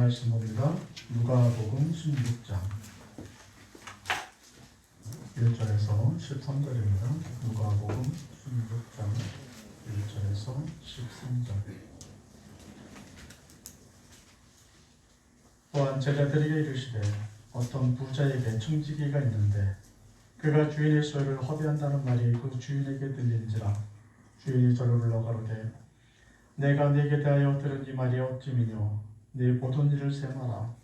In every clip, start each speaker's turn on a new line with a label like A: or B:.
A: 말씀 봅니다. 누가복음 16장 1절에서 13절입니다. 누가복음 16장 1절에서 13절. 또한 제자들에게 이르시되 어떤 부자에게 청지기가 있는데 그가 주인의 소유를 허비한다는 말이 그 주인에게 들린지라. 주인이 저를 불러 가로되 내가 네게 대하여 들은 이 말이 어찌미뇨. 네 모든 일을 세마라.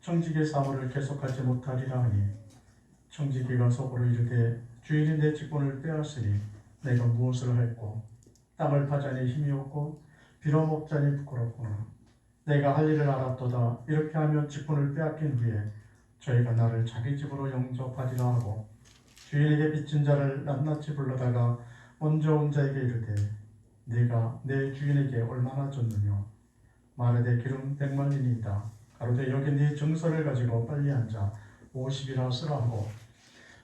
A: 청지기의 사물을 계속하지 못하리라 하니 청지기가 속으로 이르되 주인이 내 직분을 빼앗으니 내가 무엇을 할꼬. 땅을 파자니 힘이 없고 빌어먹자니 부끄럽구나. 내가 할 일을 알았도다. 이렇게 하면 직분을 빼앗긴 후에 저희가 나를 자기 집으로 영접하리라 하고 주인에게 빚진 자를 낱낱이 불러다가 먼저 온 자에게 이르되 네가 내 주인에게 얼마나 줬느냐. 말하되 기름 100만리니이다. 가로되 여기 네 증서를 가지고 빨리 앉아 50이라 쓰라 하고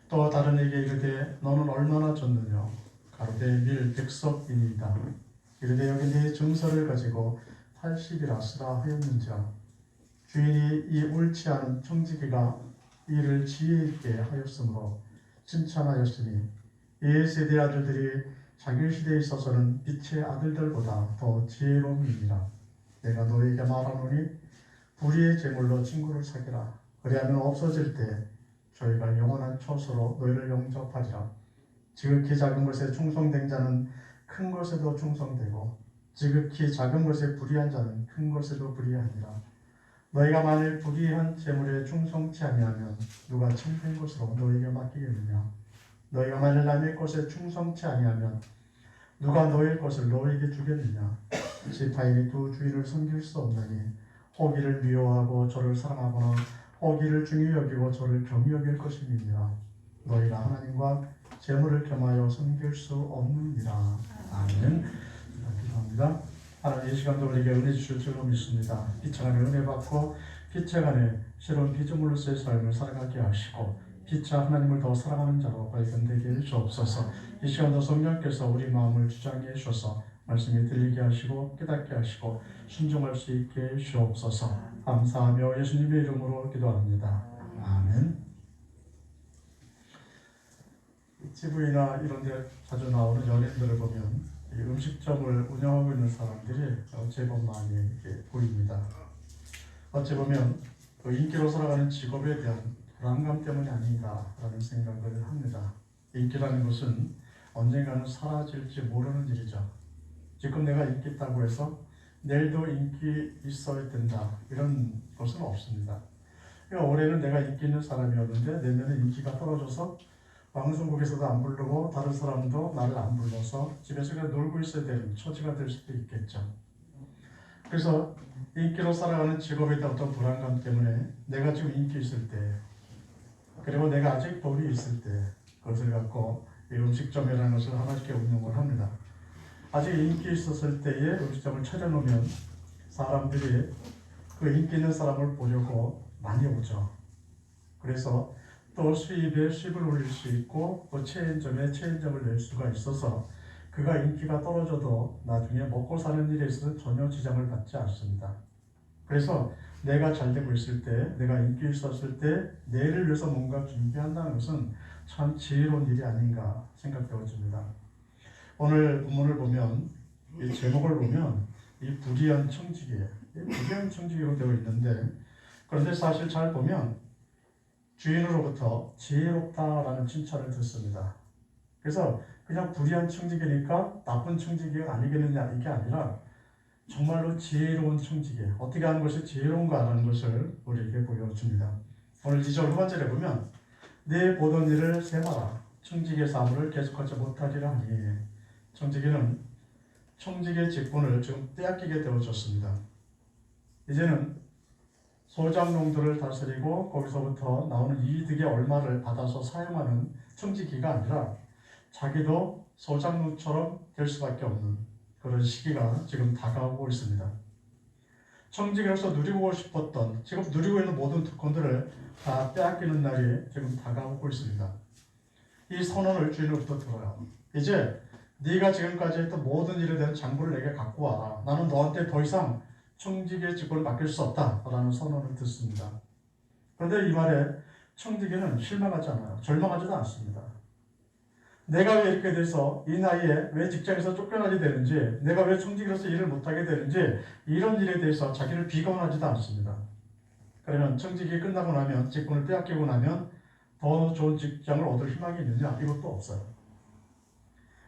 A: 또 다른에게 이르되 너는 얼마나 줬느냐. 가로되 밀 100석이니이다. 이르되 여기 네 증서를 가지고 80이라 쓰라 하였는지라. 주인이 이 옳지 않은 청지기가 이를 지혜 있게 하였으므로 칭찬하였으니 이의 세대 아들들이 자기 시대에 있어서는 빛의 아들들보다 더 지혜로움이니라. 내가 너에게 말하노니 불의의 제물로 친구를 사귀라. 그리하면 없어질 때 저희가 영원한 처소로 너희를 영접하리라. 지극히 작은 것에 충성된 자는 큰 것에도 충성되고 지극히 작은 것에 불의한 자는 큰 것에도 불의하니라. 너희가 만일 불의한 제물에 충성치 아니하면 누가 참된 것으로 너희에게 맡기겠느냐. 너희가 만일 남의 것에 충성치 아니하면 누가 너희 것을 너희에게 주겠느냐. 지파인이 두 주인을 섬길 수 없나니 호기를 미워하고 저를 사랑하거나 호기를 중히 여기고 저를 겸히 여길 것임이니라. 너희가 하나님과 재물을 겸하여 섬길 수 없느니라. 아멘. 기도합니다. 하나님, 이 시간도 우리에게 은혜 주실 줄로 믿습니다. 빛의 안에 은혜 받고 빛의 안에 새로운 피조물로서의 삶을 살아가게 하시고 빛의 하나님을 더 사랑하는 자로 발견되게 해주옵소서. 이 시간도 성령께서 우리 마음을 주장해 주셔서 말씀이 들리게 하시고 깨닫게 하시고 순종할 수 있게 해주옵소서. 감사하며 예수님의 이름으로 기도합니다. 아멘. TV나 이런 데 자주 나오는 연예인들을 보면 이 음식점을 운영하고 있는 사람들이 제법 많이 이렇게 보입니다. 어찌 보면 그 인기로 살아가는 직업에 대한 불안감 때문이 아닌가라는 생각을 합니다. 인기라는 것은 언젠가는 사라질지 모르는 일이죠. 지금 내가 인기 있다고 해서 내일도 인기 있어야 된다 이런 것은 없습니다. 그러니까 올해는 내가 인기 있는 사람이었는데 내년에 인기가 떨어져서 방송국에서도 안 부르고 다른 사람도 나를 안 불러서 집에서 그냥 놀고 있어야 되는 처지가 될 수도 있겠죠. 그래서 인기로 살아가는 직업에 대한 어떤 불안감 때문에 내가 지금 인기 있을 때 그리고 내가 아직 돈이 있을 때 그것을 갖고 이 음식점이라는 것을 하나씩 운영을 합니다. 아직 인기 있었을 때에 음식점을 차려놓으면 사람들이 그 인기 있는 사람을 보려고 많이 오죠. 그래서 또 수입에 수입을 올릴 수 있고 또 체인점에 체인점을 낼 수가 있어서 그가 인기가 떨어져도 나중에 먹고 사는 일에 있어서 전혀 지장을 받지 않습니다. 그래서 내가 잘 되고 있을 때, 내가 인기 있었을 때 내일을 위해서 뭔가 준비한다는 것은 참 지혜로운 일이 아닌가 생각되어집니다. 오늘 본문을 보면 이 제목을 보면 이 불의한 청지기, 불의한 청지기로 되어 있는데 그런데 사실 잘 보면 주인으로부터 지혜롭다라는 칭찬을 듣습니다. 그래서 그냥 불의한 청지기니까 나쁜 청지기가 아니겠느냐 이게 아니라 정말로 지혜로운 청지기, 어떻게 하는 것이 지혜로운가라는 것을 우리에게 보여줍니다. 오늘 2절 후반절에 보면 내 보던 일을 세마라. 청지기의 사물을 계속하지 못하리라 하니 청지기는 청지기의 직분을 지금 빼앗기게 되어졌습니다. 이제는 소작농들을 다스리고 거기서부터 나오는 이득의 얼마를 받아서 사용하는 청지기가 아니라 자기도 소작농처럼 될 수밖에 없는 그런 시기가 지금 다가오고 있습니다. 청지기로서 누리고 싶었던 지금 누리고 있는 모든 특권들을 다 빼앗기는 날이 지금 다가오고 있습니다. 이 선언을 주인으로부터 들어요. 이제 네가 지금까지 했던 모든 일에 대한 장부를 내게 갖고 와라. 나는 너한테 더 이상 청지기의 직분을 맡길 수 없다라는 선언을 듣습니다. 그런데 이 말에 청지기는 실망하지 않아요. 절망하지도 않습니다. 내가 왜 이렇게 돼서 이 나이에 왜 직장에서 쫓겨나게 되는지, 내가 왜 청지기로서 일을 못하게 되는지, 이런 일에 대해서 자기를 비관하지도 않습니다. 그러면 청지기 끝나고 나면, 직분을 빼앗기고 나면 더 좋은 직장을 얻을 희망이 있느냐? 이것도 없어요.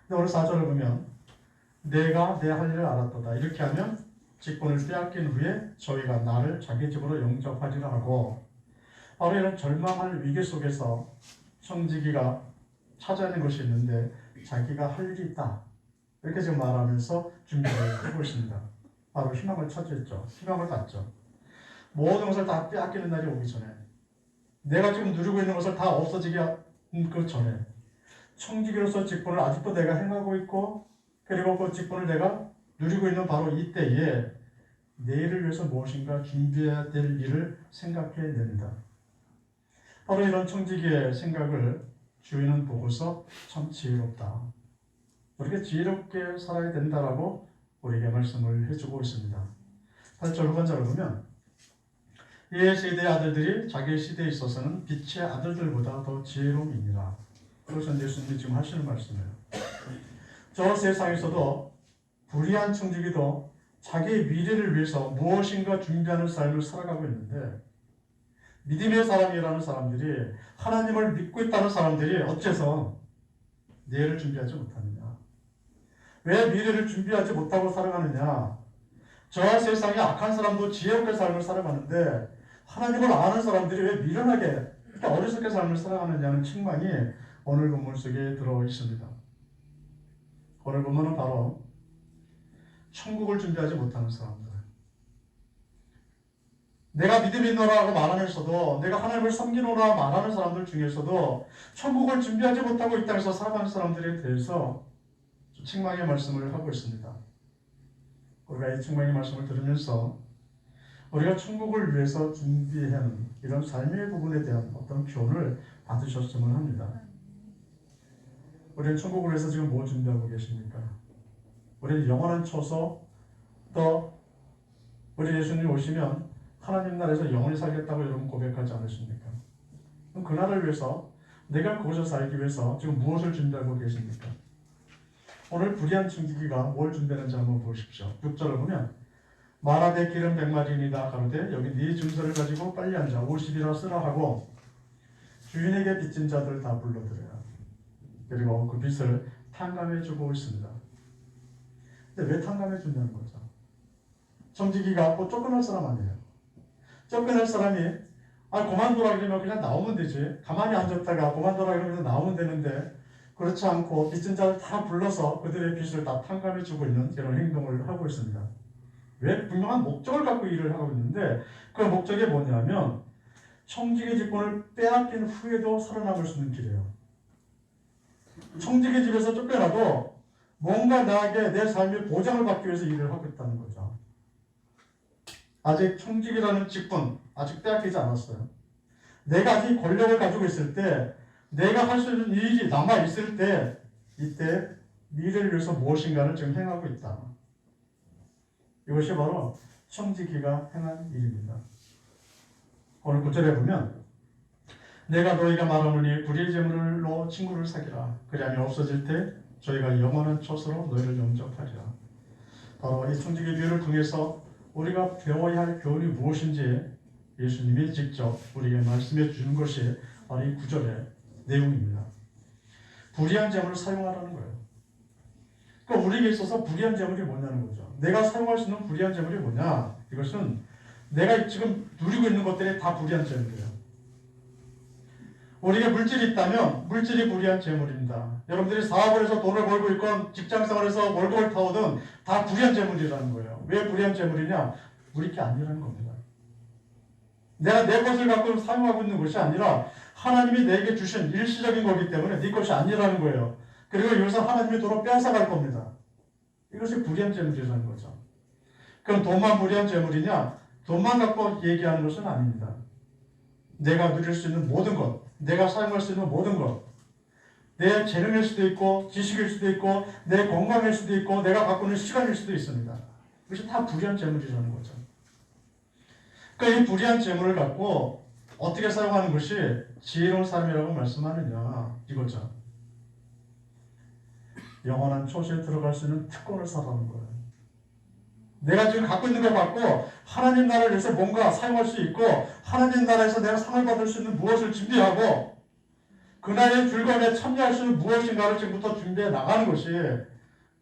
A: 근데 오늘 4절을 보면 내가 내 할 일을 알았도다. 이렇게 하면 직분을 빼앗긴 후에 저희가 나를 자기 집으로 영접하리라 하고, 바로 이런 절망할 위기 속에서 청지기가 찾아낸 것이 있는데 자기가 할 일이 있다. 이렇게 지금 말하면서 준비를 하고 있습니다. 바로 희망을 찾았죠. 희망을 갖죠. 모든 것을 다 빼앗기는 날이 오기 전에, 내가 지금 누리고 있는 것을 다 없어지기 그 전에, 청지기로서 직분을 아직도 내가 행하고 있고, 그리고 그 직분을 내가 누리고 있는 바로 이때에 내일을 위해서 무엇인가 준비해야 될 일을 생각해냅니다. 바로 이런 청지기의 생각을 주인은 보고서 참 지혜롭다. 우리가 지혜롭게 살아야 된다라고 우리에게 말씀을 해주고 있습니다. 8절 후반절을 보면 이에 세대의 아들들이 자기 시대에 있어서는 빛의 아들들보다 더 지혜로움이니라. 그것은 예수님이 지금 하시는 말씀이에요. 저 세상에서도 불의한 청지기도 자기의 미래를 위해서 무엇인가 준비하는 삶을 살아가고 있는데, 믿음의 사람이라는 사람들이, 하나님을 믿고 있다는 사람들이 어째서 내일을 준비하지 못하느냐? 왜 미래를 준비하지 못하고 살아가느냐? 저 세상에 악한 사람도 지혜롭게 삶을 살아가는데 하나님을 아는 사람들이 왜 미련하게 이렇게 어리석게 삶을 살아가느냐는 책망이 오늘 본문 속에 들어 있습니다. 오늘 본문은 바로 천국을 준비하지 못하는 사람들, 내가 믿음이 있노라고 말하면서도, 내가 하나님을 섬기노라 말하는 사람들 중에서도 천국을 준비하지 못하고 이 땅에서 살아가는 사람들에 대해서 책망의 말씀을 하고 있습니다. 우리가 이 책망의 말씀을 들으면서 우리가 천국을 위해서 준비해야 하는 이런 삶의 부분에 대한 어떤 교훈을 받으셨으면 합니다. 우리는 천국을 위해서 지금 뭐 준비하고 계십니까? 우리는 영원한 처소, 또 우리 예수님 오시면 하나님 나라에서 영원히 살겠다고 여러분 고백하지 않으십니까? 그럼 그 나라를 위해서, 내가 그곳에 살기 위해서 지금 무엇을 준비하고 계십니까? 오늘 불의한 청지기가 뭘 준비하는지 한번 보십시오. 6절을 보면 말하되 기름 100마리이다 가로되 여기 네 증서를 가지고 빨리 앉아 50이라 쓰라 하고 주인에게 빚진 자들 다 불러들여라. 그리고 그 빚을 탕감해 주고 있습니다. 근데 왜 탕감해 준다는 거죠? 청지기가 또 쫓겨날 사람 아니에요. 쫓겨날 사람이 그만둬라 그러면 그냥 나오면 되지. 가만히 앉았다가 그만둬라 그러면 나오면 되는데, 그렇지 않고 빚진 자를 다 불러서 그들의 빚을 다 탕감해 주고 있는 이런 행동을 하고 있습니다. 왜? 분명한 목적을 갖고 일을 하고 있는데, 그 목적이 뭐냐면 청지기 직분을 빼앗긴 후에도 살아남을 수 있는 길이에요. 청지기 집에서 쫓겨나도 뭔가 나에게 내 삶의 보장을 받기 위해서 일을 하고 있다는 거죠. 아직 청지기라는 직분 아직 빼앗기지 않았어요. 내가 아직 권력을 가지고 있을 때, 내가 할 수 있는 일이 남아 있을 때, 이때 미래를 위해서 무엇인가를 지금 행하고 있다. 이것이 바로 청지기가 행한 일입니다. 오늘 9절에 보면 내가 너희가 말하노니 불의의 재물로 친구를 사귀라. 그리하면 없어질 때 저희가 영원한 처소로 너희를 영접하리라. 바로 이 청지기 비유를 통해서 우리가 배워야 할 교훈이 무엇인지 예수님이 직접 우리에게 말씀해 주는 것이 바로 이 9절의 내용입니다. 불의한 재물을 사용하라는 거예요. 그러니까 우리에게 있어서 불의한 재물이 뭐냐는 거죠. 내가 사용할 수 있는 불의한 재물이 뭐냐? 이것은 내가 지금 누리고 있는 것들이 다 불의한 재물이에요. 우리에게 물질이 있다면 물질이 불의한 재물입니다. 여러분들이 사업을 해서 돈을 벌고 있건 직장생활에서 월급을 타오든 다 불의한 재물이라는 거예요. 왜 불의한 재물이냐? 우리 게 아니라는 겁니다. 내가 내 것을 갖고 사용하고 있는 것이 아니라 하나님이 내게 주신 일시적인 거기 때문에 네 것이 아니라는 거예요. 그리고 이것은 하나님이 도로 빼앗아갈 겁니다. 이것이 불의한 재물이라는 거죠. 그럼 돈만 불의한 재물이냐? 돈만 갖고 얘기하는 것은 아닙니다. 내가 누릴 수 있는 모든 것, 내가 사용할 수 있는 모든 것, 내 재능일 수도 있고 지식일 수도 있고 내 건강일 수도 있고 내가 갖고 있는 시간일 수도 있습니다. 이것이 다 불의한 재물이라는 거죠. 그러니까 이 불의한 재물을 갖고 어떻게 사용하는 것이 지혜로운 삶이라고 말씀하느냐 이거죠. 영원한 초시에 들어갈 수 있는 특권을 사라는 거예요. 내가 지금 갖고 있는 걸 갖고 하나님 나라를 위해서 뭔가 사용할 수 있고 하나님 나라에서 내가 상을 받을 수 있는 무엇을 준비하고 그날의 즐거움에 참여할 수 있는 무엇인가를 지금부터 준비해 나가는 것이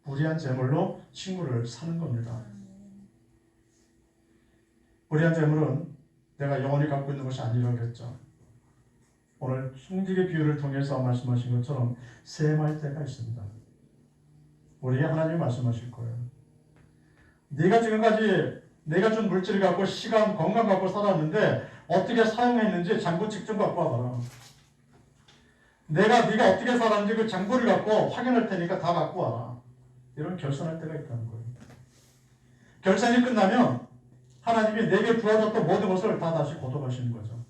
A: 불의한 재물로 친구를 사는 겁니다. 불의한 재물은 내가 영원히 갖고 있는 것이 아니라고 했죠. 오늘 충직의 비유를 통해서 말씀하신 것처럼 셈할 때가 있습니다. 우리에게 하나님이 말씀하실 거예요. 네가 지금까지 내가 준 물질을 갖고 시간, 건강 갖고 살았는데 어떻게 사용했는지 장부 측정 갖고 와봐라. 네가 어떻게 살았는지 그 장부를 갖고 확인할 테니까 다 갖고 와라. 이런 결산할 때가 있다는 거예요. 결산이 끝나면 하나님이 내게 부어줬던 모든 것을 다 다시 거둬가시는 거죠.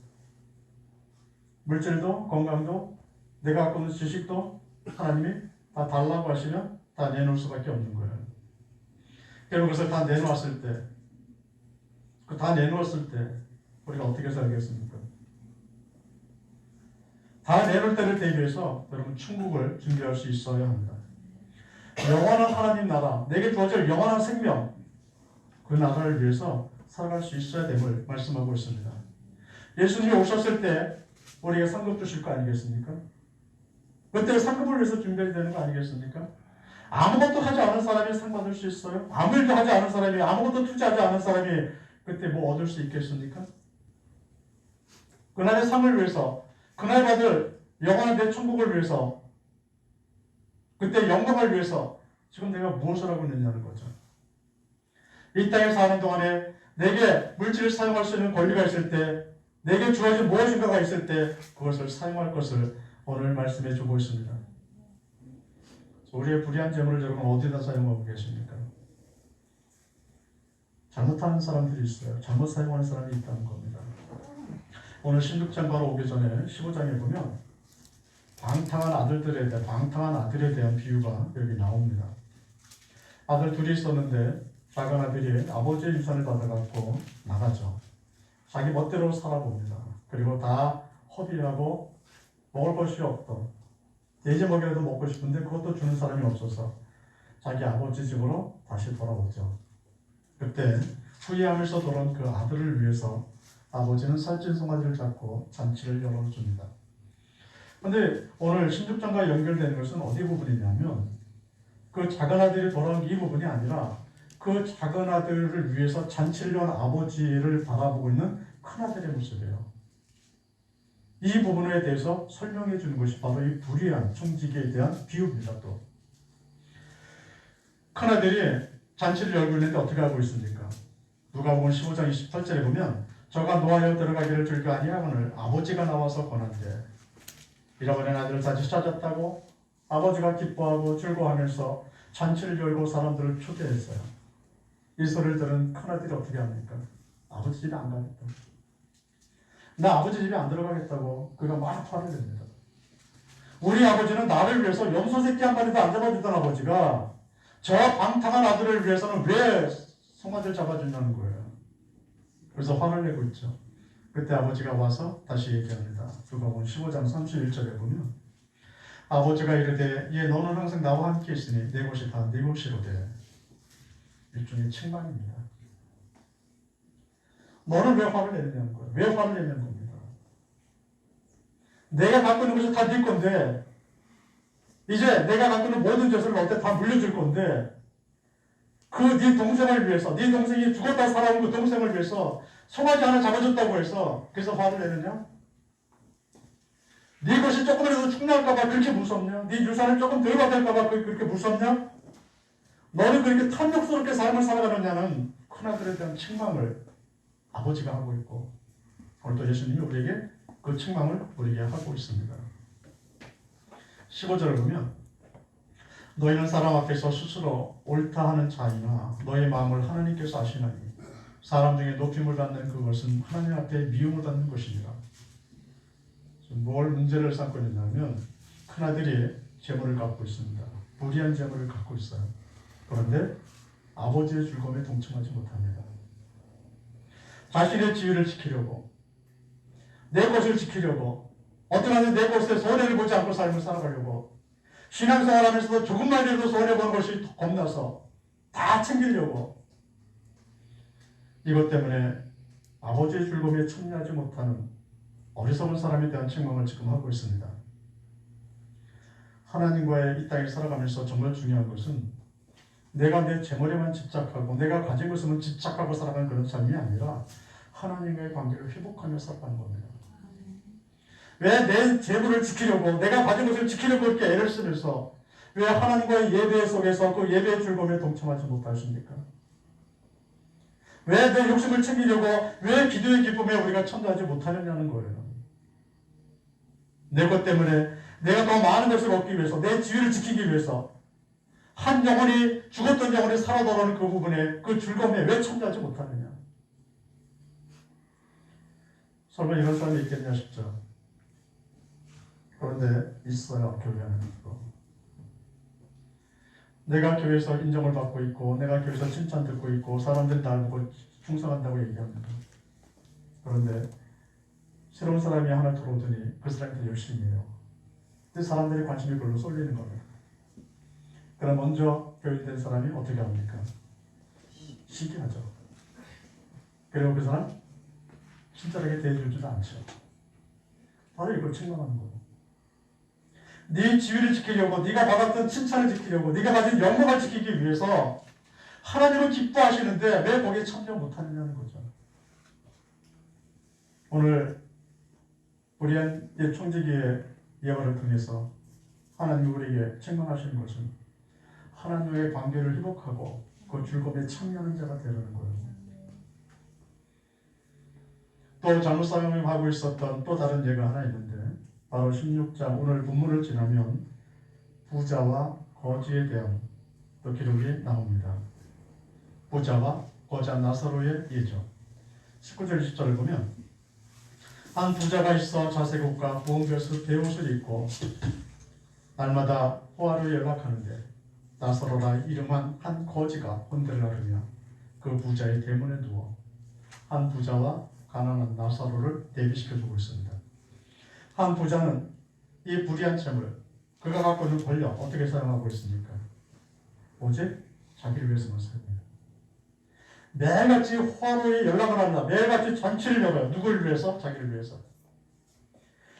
A: 물질도 건강도 내가 갖고 있는 지식도 하나님이 다 달라고 하시면 다 내놓을 수밖에 없는 거예요. 그리고 그것을 다 내놓았을 때 우리가 어떻게 살겠습니까? 다 내놓을 때를 대비해서 여러분 천국을 준비할 수 있어야 합니다. 영원한 하나님 나라, 내게 주어질 영원한 생명, 그 나라를 위해서 살아갈 수 있어야 됨을 말씀하고 있습니다. 예수님이 오셨을 때 우리에게 상급 주실 거 아니겠습니까? 그때 상급을 위해서 준비해야 되는 거 아니겠습니까? 아무것도 하지 않은 사람이 상 받을 수 있어요? 아무 일도 하지 않은 사람이, 아무것도 투자하지 않은 사람이 그때 뭐 얻을 수 있겠습니까? 그날의 상을 위해서, 그날 받을 영원한 내 천국을 위해서, 그때 영광을 위해서 지금 내가 무엇을 하고 있느냐는 거죠. 이 땅에 사는 동안에 내게 물질을 사용할 수 있는 권리가 있을 때, 내게 주어진 무엇인가가 있을 때 그것을 사용할 것을 오늘 말씀해 주고 있습니다. 우리의 불의한 재물을 여러분 어디다 사용하고 계십니까? 잘못하는 사람들이 있어요. 잘못 사용하는 사람이 있다는 겁니다. 오늘 16장 바로 오기 전에 15장에 보면 방탕한 아들에 대한 비유가 여기 나옵니다. 아들 둘이 있었는데 작은 아들이 아버지의 유산을 받아갖고 나가죠. 자기 멋대로 살아봅니다. 그리고 다 허비하고 먹을 것이 없던 돼지 먹이라도 먹고 싶은데 그것도 주는 사람이 없어서 자기 아버지 집으로 다시 돌아오죠. 그때 후회하면서 돌아온 그 아들을 위해서 아버지는 살찐 송아지를 잡고 잔치를 열어줍니다. 그런데 오늘 16장과 연결되는 것은 어디 부분이냐면 그 작은 아들이 돌아온 이 부분이 아니라 그 작은 아들을 위해서 잔치를 연 아버지를 바라보고 있는 큰 아들의 모습이에요. 이 부분에 대해서 설명해 주는 것이 바로 이 불의한 청지기에 대한 비유입니다. 또 큰아들이 잔치를 열고 있는데 어떻게 하고 있습니까? 누가복음 15장 28절에 보면 저가 노하여 들어가기를 즐겨 아니하거늘 아버지가 나와서 권한대 잃어버린 아들을 다시 찾았다고 아버지가 기뻐하고 즐거워하면서 잔치를 열고 사람들을 초대했어요. 이 소리를 들은 큰아들이 어떻게 합니까? 아버지 집에 안 가겠다. 나 아버지 집에 안 들어가겠다고 그가 막 화를 냅니다. 우리 아버지는 나를 위해서 염소 새끼 한 마리도 안 잡아주던 아버지가 저 방탕한 아들을 위해서는 왜 송아지를 잡아준다는 거예요. 그래서 화를 내고 있죠. 그때 아버지가 와서 다시 얘기합니다. 누가복음 15장 31절에 보면 아버지가 이르되 얘 너는 항상 나와 함께 있으니 내 곳이 다 네 곳이로되 일종의 책망입니다. 너는 왜 화를 내느냐는 거예요. 왜 화를 내냐는 겁니다. 내가 갖고 있는 것이 다 네 건데 이제 내가 갖고 있는 모든 것을 너한테 다 물려줄 건데 그 네 동생을 위해서 네 동생이 죽었다 살아온 그 동생을 위해서 송아지 하나 잡아줬다고 해서 그래서 화를 내느냐? 네 것이 조금이라도 축나할까 봐 그렇게 무섭냐? 네 유산을 조금 덜 받을까 봐 그렇게 무섭냐? 너는 그렇게 탐욕스럽게 삶을 살아가느냐는 큰아들에 대한 책망을 아버지가 하고 있고 오늘도 예수님이 우리에게 그 책망을 우리에게 하고 있습니다. 15절을 보면 너희는 사람 앞에서 스스로 옳다 하는 자이나 너의 마음을 하나님께서 아시나니 사람 중에 높임을 받는 그것은 하나님 앞에 미움을 받는 것이니라. 뭘 문제를 삼고 있냐면 큰아들이 재물을 갖고 있습니다. 불의한 재물을 갖고 있어요. 그런데 아버지의 즐거움에 동참하지 못합니다. 자신의 지위를 지키려고, 내 것을 지키려고, 어떠한 내 것에 손해를 보지 않고 삶을 살아가려고, 신앙생활하면서도 조금만이라도 손해보는 것이 겁나서 다 챙기려고, 이것 때문에 아버지의 즐거움에 참여하지 못하는 어리석은 사람에 대한 책망을 지금 하고 있습니다. 하나님과의 이 땅에 살아가면서 정말 중요한 것은 내가 내 재물에만 집착하고 내가 가진 것에만 집착하고 살아가는 그런 삶이 아니라 하나님과의 관계를 회복하며 살아가는 겁니다. 왜 내 재물을 지키려고 내가 가진 것을 지키려고 이렇게 애를 쓰면서 왜 하나님과의 예배 속에서 그 예배의 즐거움에 동참하지 못하십니까? 왜 내 욕심을 챙기려고 왜 기도의 기쁨에 우리가 참여하지 못하느냐는 거예요. 내 것 때문에 내가 더 많은 것을 얻기 위해서 내 지위를 지키기 위해서 한 영혼이 죽었던 영혼이 살아 돌아오는 그 부분에 그 즐거움에 왜 참여하지 못하느냐. 설마 이런 사람이 있겠냐 싶죠. 그런데 있어요. 교회 안에도. 내가 교회에서 인정을 받고 있고 내가 교회에서 칭찬 듣고 있고 사람들이 나를 보고 충성한다고 얘기합니다. 그런데 새로운 사람이 하나 들어오더니 그 사람이 더 열심히 해요. 근데 사람들이 관심이 그걸로 쏠리는 겁니다. 그럼 먼저 교육된 사람이 어떻게 합니까? 시기하죠. 그리고 그 사람 친절하게 대해주지도 않죠. 바로 이걸 책망하는 거예요. 네 지위를 지키려고 네가 받았던 칭찬을 지키려고 네가 가진 영광을 지키기 위해서 하나님은 기뻐하시는데 왜 거기에 참여 못하느냐는 거죠. 오늘 우리한 청지기의 예화를 통해서 하나님이 우리에게 책망하시는 것은 하나님과의 관계를 회복하고 그 즐거움에 참여하는 자가 되려는 거예요. 또 잘못 사용하고 있었던 또 다른 예가 하나 있는데 바로 16장 오늘 본문을 지나면 부자와 거지에 대한 또 기록이 나옵니다. 부자와 거자 나사로의 예죠. 19절 20절을 보면 한 부자가 있어 자색옷과 부엉벼스 베옷을 입고 날마다 호화로 연락하는데 나사로라 이름한 한 거지가 혼대를 하르며 그 부자의 대문에 누워 한 부자와 가난한 나사로를 대비시켜주고 있습니다. 한 부자는 이 불의한 재물, 그가 갖고 있는 권력 어떻게 사용하고 있습니까? 오직 자기를 위해서만 사용해요. 매일같이 호화로에 연락을 합니다. 매일같이 잔치를 열어요. 누구를 위해서? 자기를 위해서.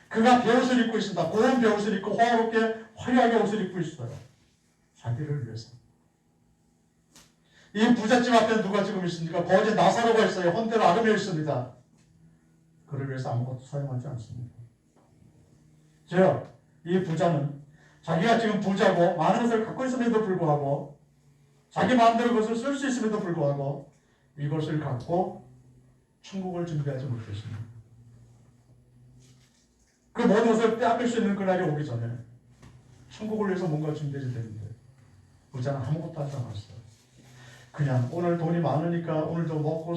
A: 그가 베옷을 입고 있습니다. 고운 베옷을 입고 호화롭게 화려하게 옷을 입고 있어요. 자기를 위해서. 이 부잣집 앞에 누가 지금 있습니까? 거기 나사로가 있어요. 혼대를 아르며 있습니다. 그를 위해서 아무것도 사용하지 않습니다. 즉, 이 부자는 자기가 지금 부자고 많은 것을 갖고 있음에도 불구하고 자기 마음대로 그것을 쓸 수 있음에도 불구하고 이것을 갖고 천국을 준비하지 못했습니다. 그 모든 것을 빼앗길 수 있는 그날이 오기 전에 천국을 위해서 뭔가 준비해야 되는데 부자는 아무것도 하지 않았어요. 그냥 오늘 돈이 많으니까 오늘도 먹고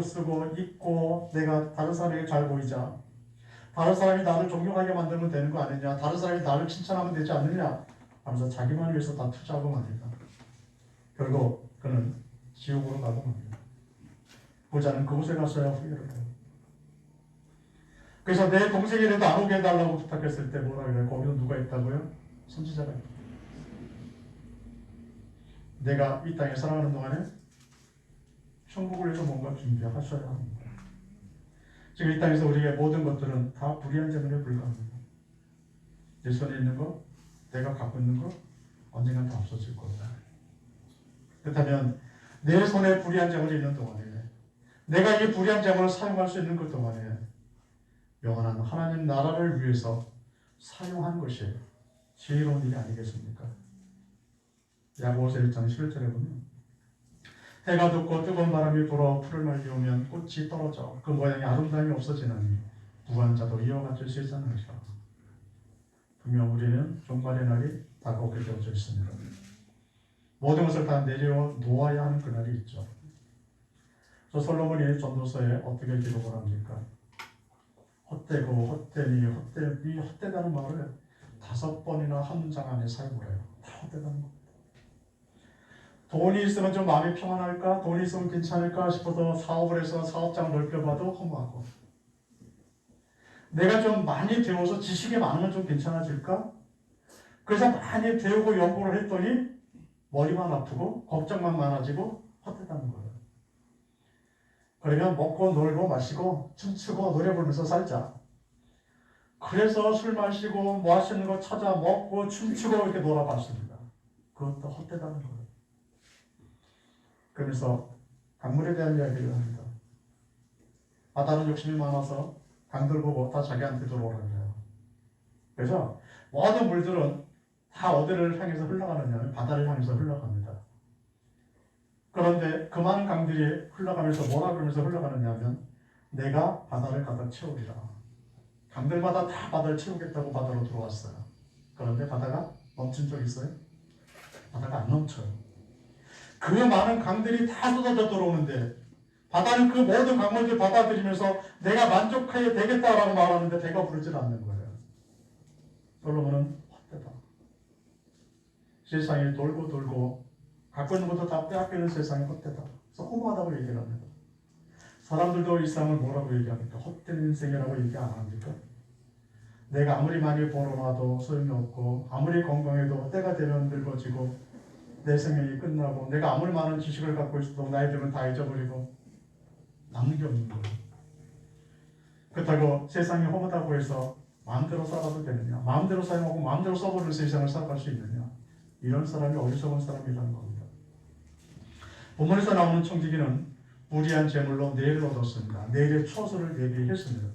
A: 쓰고 입고 내가 다른 사람에게 잘 보이자, 다른 사람이 나를 존경하게 만들면 되는 거 아니냐, 다른 사람이 나를 칭찬하면 되지 않느냐 하면서 자기만 위해서 다 투자하고 맙니다. 결국 그는 지옥으로 가고 맙니다. 부자는 그곳에 가서야 후회를 해요. 그래서 내 동생이라도 안 오게 해달라고 부탁했을 때 뭐라 그래요? 거기도 누가 있다고요? 선지자가 있다. 내가 이 땅에 살아가는 동안에 천국을 위해서 뭔가 준비하셔야 합니다. 지금 이 땅에서 우리의 모든 것들은 다 불의한 재물에 불과합니다. 내 손에 있는 거, 내가 갖고 있는 거 언젠간 다 없어질 겁니다. 그렇다면 내 손에 불의한 재물이 있는 동안에 내가 이 불의한 재물을 사용할 수 있는 것 동안에 영원한 하나님 나라를 위해서 사용한 것이 지혜로운 일이 아니겠습니까? 야고보서 1장 11절에 보면 해가 돋고 뜨거운 바람이 불어 풀을 말리우면 꽃이 떨어져 그 모양이 아름다움이 없어지나니 부한 자도 이와 같을 수 있지 않으리라. 분명 우리는 종말의 날이 다가오게 되어져 있습니다. 모든 것을 다 내려놓아야 하는 그날이 있죠. 저 솔로몬이 전도서에 어떻게 기록을 합니까? 헛되고 헛되니 헛되니 헛되다는 말을 5번이나 한 문장 안에 사용을 해요. 다 헛되다는 겁니다. 돈이 있으면 좀 마음이 평안할까? 돈이 있으면 괜찮을까 싶어서 사업을 해서 사업장 넓혀봐도 허무하고, 내가 좀 많이 배워서 지식이 많으면 좀 괜찮아질까? 그래서 많이 배우고 연구를 했더니 머리만 아프고 걱정만 많아지고 헛되다는 거예요. 그러면 먹고 놀고 마시고 춤추고 노래 부르면서 살자. 그래서 술 마시고 뭐 하시는 거 찾아 먹고 춤추고 이렇게 놀아봤습니다. 그것도 헛되다는 거예요. 그러면서 강물에 대한 이야기를 합니다. 바다는 욕심이 많아서 강들 보고 다 자기한테 들어오라고요. 그래서 모든 물들은 다 어디를 향해서 흘러가느냐면 바다를 향해서 흘러갑니다. 그런데 그 많은 강들이 흘러가면서 뭐라 그러면서 흘러가느냐면 내가 바다를 가득 채우리라. 강들마다 다 바다를 채우겠다고 바다로 들어왔어요. 그런데 바다가 넘친 적 있어요? 바다가 안 넘쳐요. 그 많은 강들이 다 쏟아져 들어오는데 바다는 그 모든 강물들 받아들이면서 내가 만족하게 되겠다라고 말하는데 배가 부르질 않는 거예요. 솔로몬은 헛되다. 세상에 돌고 돌고 갖고 있는 것도 다 빼앗기는 세상이 헛되다. 그래서 허무하다고 얘기를 합니다. 사람들도 이 세상을 뭐라고 얘기합니까? 헛된 인생이라고 얘기 안 합니까? 내가 아무리 많이 벌어놔도 소용이 없고 아무리 건강해도 때가 되면 늙어지고 내 생명이 끝나고 내가 아무리 많은 지식을 갖고 있어도 나이 들면 다 잊어버리고 남는 게 없는 거예요. 그렇다고 세상이 허무하다고 해서 마음대로 살아도 되느냐? 마음대로 사용하고 마음대로 써버리는 세상을 살아갈 수 있느냐? 이런 사람이 어리석은 사람이라는 겁니다. 본문에서 나오는 청지기는 무리한 재물로 내일을 얻었습니다. 내일의 처소를 예비했습니다.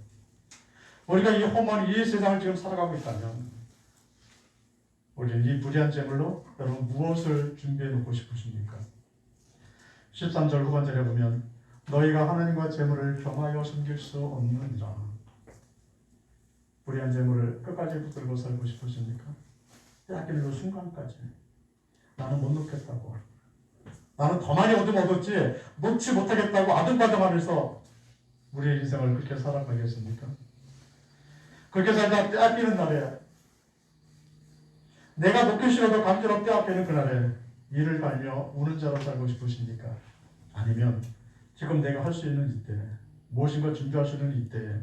A: 우리가 이 험한 이 세상을 지금 살아가고 있다면 우리는 이 무리한 재물로 여러분 무엇을 준비해 놓고 싶으십니까? 13절 후반절에 보면 너희가 하나님과 재물을 겸하여 숨길 수 없느니라. 무리한 재물을 끝까지 붙들고 살고 싶으십니까? 빼앗기는 그 순간까지 나는 못 놓겠다고, 나는 더 많이 얻었지 놓지 못하겠다고 아등바등하면서 우리의 인생을 그렇게 살아가겠습니까? 그렇게 살다 빼앗기는 날에, 내가 놓기 싫어도 강제로 빼앗기는 그날에 이를 갈며 우는 자로 살고 싶으십니까? 아니면 지금 내가 할 수 있는 이때, 무엇인가 준비할 수 있는 이때에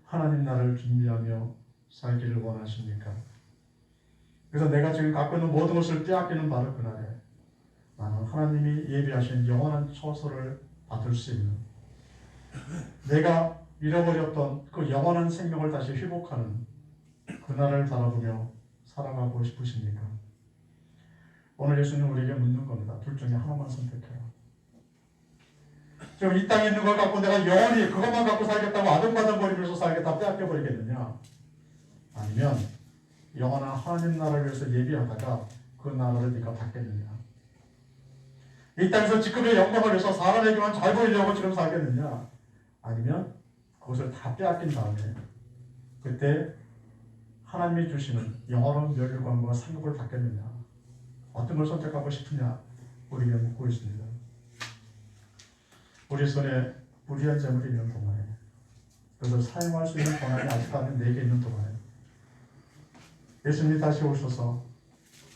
A: 하나님 나라를 준비하며 살기를 원하십니까? 그래서 내가 지금 갖고 있는 모든 것을 빼앗기는 바로 그날에 나는 하나님이 예비하신 영원한 처소를 받을 수 있는, 내가 잃어버렸던 그 영원한 생명을 다시 회복하는 그날을 바라보며 살아가고 싶으십니까? 오늘 예수님 우리에게 묻는 겁니다. 둘 중에 하나만 선택해요. 지금 이 땅에 있는 걸 갖고 내가 영원히 그것만 갖고 살겠다고 아등바등거리면서 살겠다 빼앗겨버리겠느냐? 아니면 영원한 하나님 나라를 위해서 예비하다가 그 나라를 네가 받겠느냐? 이 땅에서 지금의 영광을 위해서 사람에게만 잘 보이려고 지금 살겠느냐? 아니면 그것을 다 빼앗긴 다음에 그때 하나님이 주시는 영원한 멸류관과 상급을 받겠느냐? 어떤 걸 선택하고 싶으냐? 우리에게 묻고 있습니다. 우리 손에 무리한 재물이 있는 동안에, 그래서 사용할 수 있는 권한이 아직까지 내게 있는 동안에 예수님이 다시 오셔서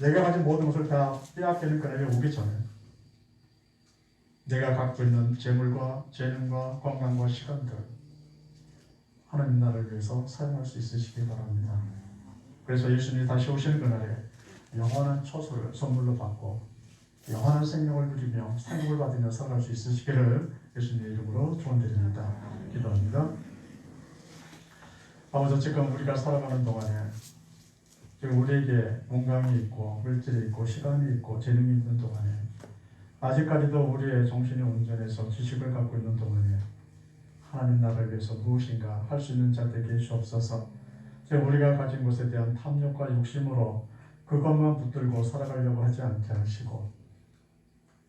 A: 내가 가진 모든 것을 다 빼앗기는 그날이 오기 전에 내가 갖고 있는 재물과 재능과 건강과 시간들 하나님 나라를 위해서 사용할 수 있으시기 바랍니다. 그래서 예수님이 다시 오시는 그날에 영원한 처소를 선물로 받고 영원한 생명을 누리며 상급을 받으며 살아갈 수 있으시기를 예수님의 이름으로 축원드립니다. 기도합니다. 아버지, 지금 우리가 살아가는 동안에 지금 우리에게 건강이 있고 물질이 있고 시간이 있고 재능이 있는 동안에 아직까지도 우리의 정신이 온전해서 지식을 갖고 있는 동안에 하나님 나라를 위해서 무엇인가 할 수 있는 자 되게 주옵소서. 지금 우리가 가진 것에 대한 탐욕과 욕심으로 그것만 붙들고 살아가려고 하지 않게 하시고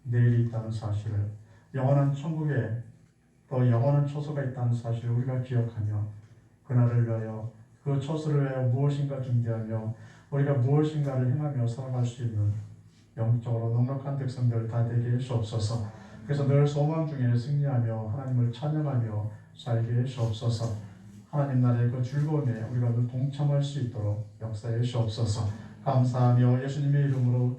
A: 내일이 있다는 사실을, 영원한 천국에 또 영원한 처소가 있다는 사실을 우리가 기억하며 그날을 위하여 그 처소를 위하여 무엇인가 준비하며 우리가 무엇인가를 행하며 살아갈 수 있는 영적으로 넉넉한 백성들 다 되게 주옵소서. 그래서 늘 소망 중에 승리하며 하나님을 찬양하며 살게 주옵소서. 하나님 나라의 그 즐거움에 우리가 늘 동참할 수 있도록 역사해 주옵소서. 감사하며 예수님의 이름으로